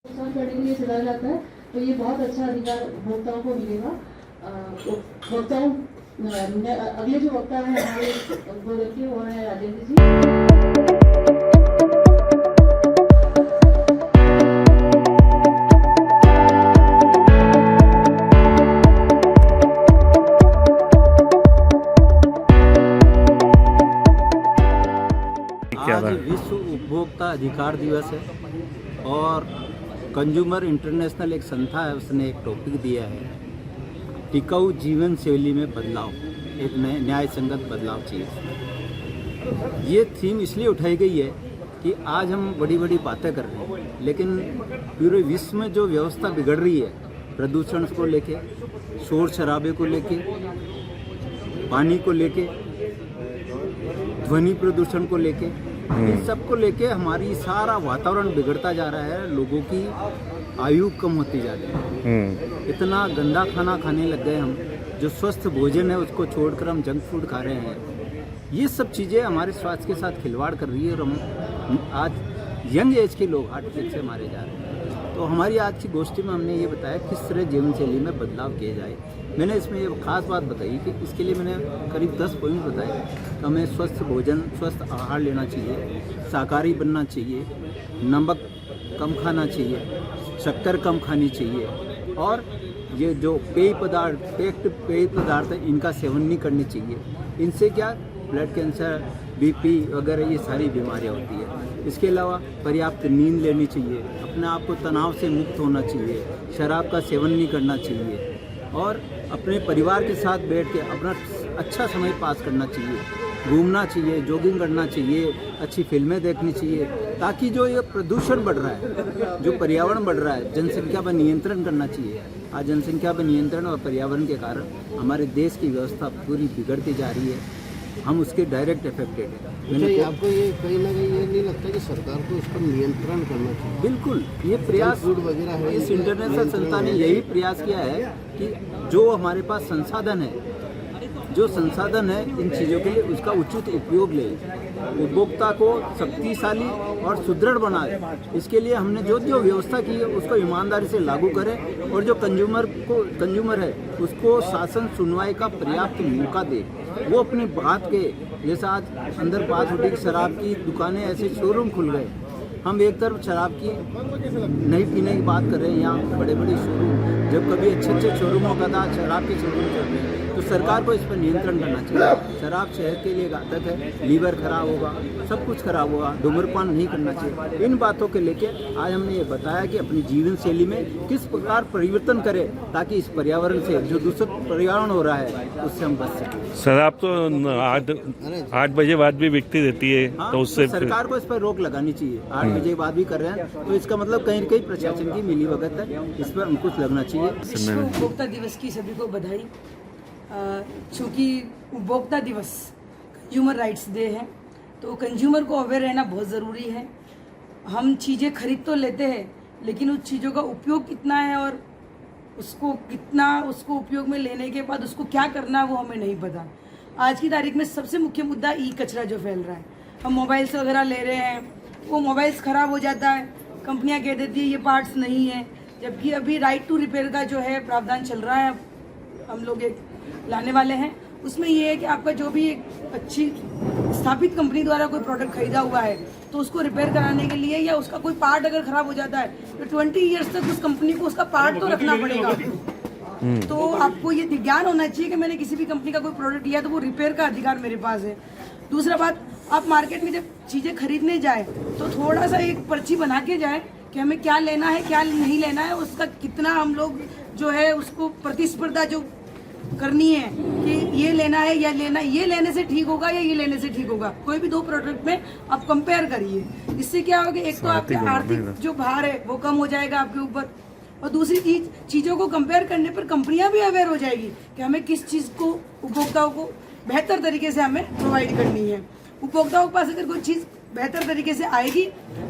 नुकसान करने के लिए चलाया जाता है, तो ये बहुत अच्छा अधिकार उपभोक्ताओं को मिलेगा। उपभोक्ताओं अगले जो वक्ता है हमारे बोल के वो है राजेंद्र जी। आज विश्व उपभोक्ता अधिकार दिवस है और कंज्यूमर इंटरनेशनल एक संस्था है, उसने एक टॉपिक दिया है, टिकाऊ जीवन शैली में बदलाव, एक नए न्याय संगत बदलाव चाहिए। ये थीम इसलिए उठाई गई है कि आज हम बड़ी बड़ी बातें कर रहे हैं, लेकिन पूरे विश्व में जो व्यवस्था बिगड़ रही है, प्रदूषण को लेके, शोर शराबे को लेके, पानी को लेके, ध्वनि प्रदूषण को लेके, इन सब को लेके हमारी सारा वातावरण बिगड़ता जा रहा है। लोगों की आयु कम होती जा रही है। इतना गंदा खाना खाने लग गए हम, जो स्वस्थ भोजन है उसको छोड़कर हम जंक फूड खा रहे हैं। ये सब चीज़ें हमारे स्वास्थ्य के साथ खिलवाड़ कर रही है और हम आज यंग एज के लोग हार्ट अटैक से मारे जा रहे हैं। तो हमारी आज की गोष्ठी में हमने ये बताया किस तरह जीवन शैली में बदलाव किए जाए। मैंने इसमें ये खास बात बताई कि इसके लिए मैंने करीब 10 पॉइंट बताए कि हमें स्वस्थ भोजन, स्वस्थ आहार लेना चाहिए, शाकाहारी बनना चाहिए, नमक कम खाना चाहिए, शक्कर कम खानी चाहिए और ये जो पेय पदार्थ है इनका सेवन नहीं करनी चाहिए। इनसे क्या ब्लड कैंसर, बीपी वगैरह ये सारी बीमारियां होती है। इसके अलावा पर्याप्त नींद लेनी चाहिए, अपने आप को तनाव से मुक्त होना चाहिए, शराब का सेवन नहीं करना चाहिए और अपने परिवार के साथ बैठ के अपना अच्छा समय पास करना चाहिए, घूमना चाहिए, जॉगिंग करना चाहिए, अच्छी फिल्में देखनी चाहिए, ताकि जो ये प्रदूषण बढ़ रहा है, जो पर्यावरण बढ़ रहा है, जनसंख्या पर नियंत्रण करना चाहिए। आज जनसंख्या पर नियंत्रण और पर्यावरण के कारण हमारे देश की व्यवस्था पूरी बिगड़ती जा रही है, हम उसके डायरेक्ट इफेक्टेड हैं। आपको ये कहीं ना कहीं ये नहीं लगता कि सरकार को इस पर नियंत्रण करना चाहिए? बिल्कुल, ये प्रयास वगैरह है, इस इंटरनेशनल संस्था ने यही प्रयास किया है कि जो हमारे पास संसाधन है, इन चीज़ों के लिए उसका उचित उपयोग ले, उपभोक्ता को शक्तिशाली और सुदृढ़ बनाए। इसके लिए हमने जो जो व्यवस्था की है उसको ईमानदारी से लागू करें और जो कंज्यूमर है उसको शासन सुनवाई का पर्याप्त मौका दे। वो अपनी बात के, जैसा आज अंदर बात उठी शराब की दुकानें, ऐसे शोरूम खुल गए। हम एक तरफ शराब की नहीं पीने की बात कर रहे हैं, यहाँ बड़े बड़े शोरूम, जब कभी अच्छे शोरूमों का था शराब के शोरूम चल रहे हैं, तो सरकार को इस पर नियंत्रण करना चाहिए। शराब सेहत के लिए घातक है, लीवर खराब होगा, सब कुछ खराब होगा, धूम्रपान नहीं करना चाहिए। इन बातों के लेके आज हमने ये बताया कि अपनी जीवन शैली में किस प्रकार परिवर्तन करें ताकि इस पर्यावरण से जो दूषित पर्यावरण हो रहा है उससे हम बच सकें। शराब तो 8 बजे बाद भी बिकती रहती है। हाँ, तो उससे सरकार को इस पर रोक लगानी चाहिए। 8 बजे के बाद भी कर रहे हैं तो इसका मतलब कहीं न कहीं प्रशासन की मिलीभगत है, इस पर अंकुश लगना चाहिए। विश्व उपभोक्ता दिवस की सभी को बधाई। चूँकि उपभोक्ता दिवस कंज्यूमर राइट्स डे है, तो कंज्यूमर को अवेयर रहना बहुत ज़रूरी है। हम चीज़ें खरीद तो लेते हैं, लेकिन उस चीज़ों का उपयोग कितना है और उसको उपयोग में लेने के बाद उसको क्या करना है वो हमें नहीं पता। आज की तारीख में सबसे मुख्य मुद्दा ई कचरा जो फैल रहा है। हम मोबाइल्स वगैरह ले रहे हैं, वो मोबाइल्स ख़राब हो जाता है, कंपनियाँ कह देती है ये पार्ट्स नहीं है, जबकि अभी राइट टू रिपेयर का जो है प्रावधान चल रहा है, हम लोग एक लाने वाले हैं। उसमें ये है कि आपका जो भी एक अच्छी स्थापित कंपनी द्वारा कोई प्रोडक्ट खरीदा हुआ है तो उसको रिपेयर कराने के लिए, या उसका कोई पार्ट अगर खराब हो जाता है तो 20 ईयर्स तक उस कंपनी को उसका पार्ट तो रखना पड़ेगा। तो आपको ये ज्ञान होना चाहिए कि मैंने किसी भी कंपनी का कोई प्रोडक्ट लिया तो वो रिपेयर का अधिकार मेरे पास है। दूसरा बात, आप मार्केट में जब चीज़ें खरीदने जाए तो थोड़ा सा एक पर्ची बना के जाए कि हमें क्या लेना है क्या नहीं लेना है, उसका कितना हम लोग जो है उसको प्रतिस्पर्धा जो करनी है कि ये लेना है या लेना, ये लेने से ठीक होगा या ये लेने से ठीक होगा। कोई भी 2 प्रोडक्ट में आप कंपेयर करिए, इससे क्या होगा, एक तो आपके आर्थिक जो भार है वो कम हो जाएगा आपके ऊपर, और दूसरी चीज़ों को कंपेयर करने पर कंपनियां भी अवेयर हो जाएगी कि हमें किस चीज़ को उपभोक्ताओं को बेहतर तरीके से हमें प्रोवाइड करनी है। उपभोक्ताओं के पास अगर कोई चीज़ बेहतर तरीके से आएगी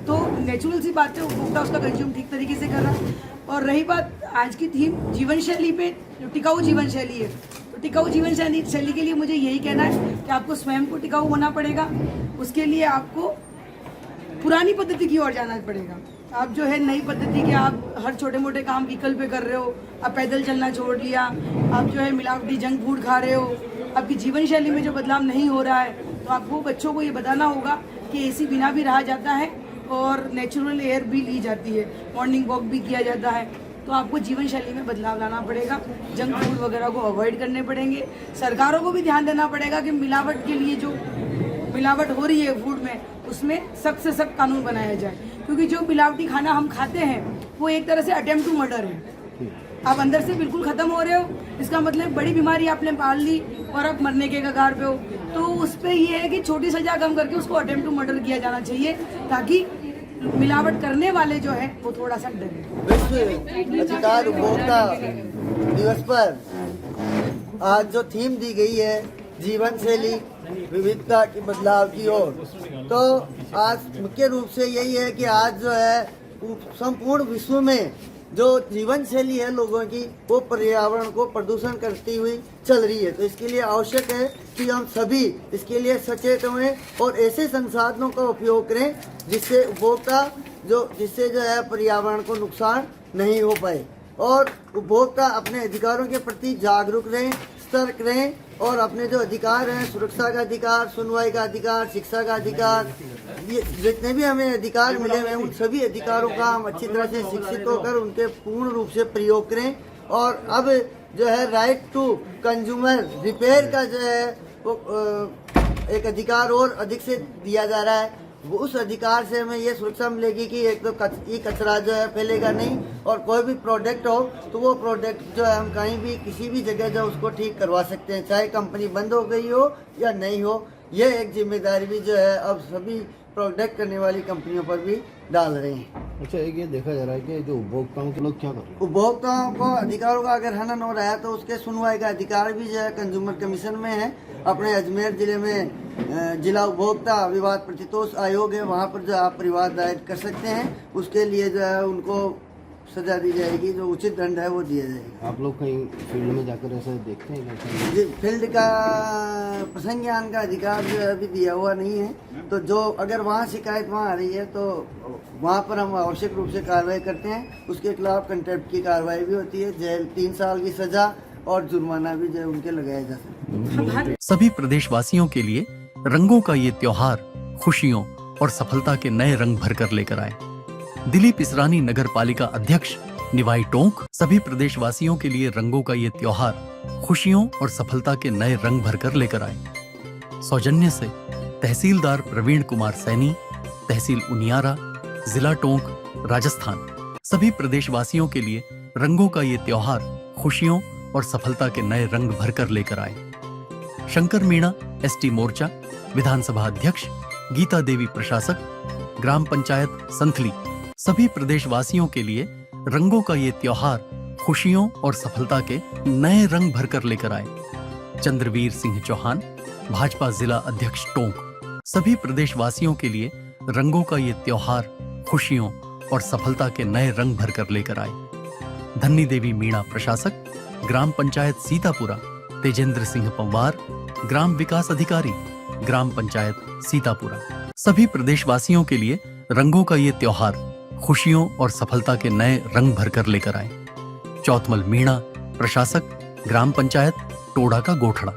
तो नेचुरल सी बात है उपभोक्ता उसका कंज्यूम ठीक तरीके से कर रहा है। और रही बात आज की थीम जीवन शैली पे, जो टिकाऊ जीवन शैली है, तो टिकाऊ जीवन शैली के लिए मुझे यही कहना है कि आपको स्वयं को टिकाऊ होना पड़ेगा। उसके लिए आपको पुरानी पद्धति की ओर जाना पड़ेगा। आप जो है नई पद्धति के आप हर छोटे मोटे काम व्हीकल पे कर रहे हो, आप पैदल चलना छोड़ लिया, आप जो है मिलावटी जंक फूड खा रहे हो, आपकी जीवन शैली में जो बदलाव नहीं हो रहा है, तो आपको बच्चों को ये बताना होगा कि एसी बिना भी रहा जाता है और नेचुरल एयर भी ली जाती है, मॉर्निंग वॉक भी किया जाता है। तो आपको जीवन शैली में बदलाव लाना पड़ेगा, जंक फूड वगैरह को अवॉइड करने पड़ेंगे। सरकारों को भी ध्यान देना पड़ेगा कि मिलावट के लिए जो मिलावट हो रही है फूड में, उसमें सख्त से सख्त कानून बनाया जाए, क्योंकि जो मिलावटी खाना हम खाते हैं वो एक तरह से अटेम्प्ट टू मर्डर है। आप अंदर से बिल्कुल खत्म हो रहे हो, इसका मतलब बड़ी बीमारी आपने पाल ली और आप मरने के कगार पे हो। तो उस पर ये है कि छोटी सजा कम करके उसको अटेम्प्ट टू मर्डर किया जाना चाहिए, ताकि मिलावट करने वाले जो है वो थोड़ा सा डरे। विश्व अधिकार उपभोक्ता दिवस पर आज जो थीम दी गई है जीवन शैली विविधता की बदलाव की ओर, तो आज मुख्य रूप से यही है कि आज जो है संपूर्ण विश्व में जो जीवन शैली है लोगों की, वो पर्यावरण को प्रदूषण करती हुई चल रही है। तो इसके लिए आवश्यक है कि हम सभी इसके लिए सचेत हुए और ऐसे संसाधनों का उपयोग करें जिससे उपभोक्ता जिससे जो है पर्यावरण को नुकसान नहीं हो पाए, और उपभोक्ता अपने अधिकारों के प्रति जागरूक रहें, सतर्क रहें और अपने जो अधिकार हैं, सुरक्षा का अधिकार, सुनवाई का अधिकार, शिक्षा का अधिकार, ये जितने भी हमें अधिकार मिले हुए हैं उन सभी अधिकारों का हम अच्छी तरह से शिक्षित होकर उनके पूर्ण रूप से प्रयोग करें। और अब जो है राइट टू कंज्यूमर रिपेयर का जो है वो एक अधिकार और अधिक से दिया जा रहा है। वो उस अधिकार से हमें ये सुरक्षा मिलेगी कि एक तो कचरा जो है फैलेगा नहीं, और कोई भी प्रोडक्ट हो तो वो प्रोडक्ट जो है हम कहीं भी किसी भी जगह जो उसको ठीक करवा सकते हैं, चाहे कंपनी बंद हो गई हो या नहीं हो। ये एक जिम्मेदारी भी जो है अब सभी प्रोडक्ट करने वाली कंपनियों पर भी डाल रहे हैं। अच्छा, एक ये देखा जा रहा है कि जो उपभोक्ताओं के लोग क्या कर रहे हैं, उपभोक्ताओं को अधिकारों का अगर हनन हो रहा है तो उसके सुनवाई का अधिकार भी जो है कंज्यूमर कमीशन में है। अपने अजमेर जिले में जिला उपभोक्ता विवाद प्रतितोष आयोग है, वहाँ पर जो आप विवाद दायर कर सकते हैं। उसके लिए जो है उनको सजा दी जाएगी, जो उचित दंड है वो दिया जाएगा। आप लोग कहीं फील्ड में जाकर ऐसा देखते हैं क्या? जी, फील्ड का प्रसंज्ञान का अधिकार जो है अभी दिया हुआ नहीं है, तो जो अगर वहाँ शिकायत वहाँ आ रही है तो वहाँ पर हम आवश्यक रूप से कार्रवाई करते हैं। उसके खिलाफ कंटेम्प्ट की कार्रवाई भी होती है, जेल 3 साल की सजा और जुर्माना भी जो है उनके लगाया जा सकता है। सभी प्रदेशवासियों के लिए रंगों का ये त्योहार खुशियों और सफलता के नए रंग भरकर लेकर आए। दिलीप इसरानी नगर पालिका अध्यक्ष निवाई टोंक सभी प्रदेशवासियों के लिए रंगों का ये त्योहार खुशियों और सफलता के नए रंग भरकर लेकर आए। सौजन्य से तहसीलदार प्रवीण कुमार सैनी, तहसील उनियारा, जिला टोंक, राजस्थान। सभी प्रदेशवासियों के लिए रंगों का ये त्योहार खुशियों और सफलता के नए रंग भरकर लेकर आए। शंकर मीणा एसटी मोर्चा विधानसभा अध्यक्ष, गीता देवी प्रशासक, ग्राम पंचायत संथली। सभी प्रदेशवासियों के लिए रंगों का ये त्योहार खुशियों और सफलता के नए रंग भरकर लेकर आए। चंद्रवीर सिंह चौहान, भाजपा जिला अध्यक्ष टोंक। सभी प्रदेशवासियों के लिए रंगों का ये त्योहार खुशियों और सफलता के नए रंग भरकर लेकर आए। धन्नी देवी मीणा प्रशासक, ग्राम पंचायत सीतापुरा। तेजेंद्र सिंह पंवार, ग्राम विकास अधिकारी, ग्राम पंचायत सीतापुरा। सभी प्रदेशवासियों के लिए रंगों का ये त्योहार खुशियों और सफलता के नए रंग भरकर लेकर आए। चौथमल मीणा प्रशासक, ग्राम पंचायत टोड़ा का गोठड़ा।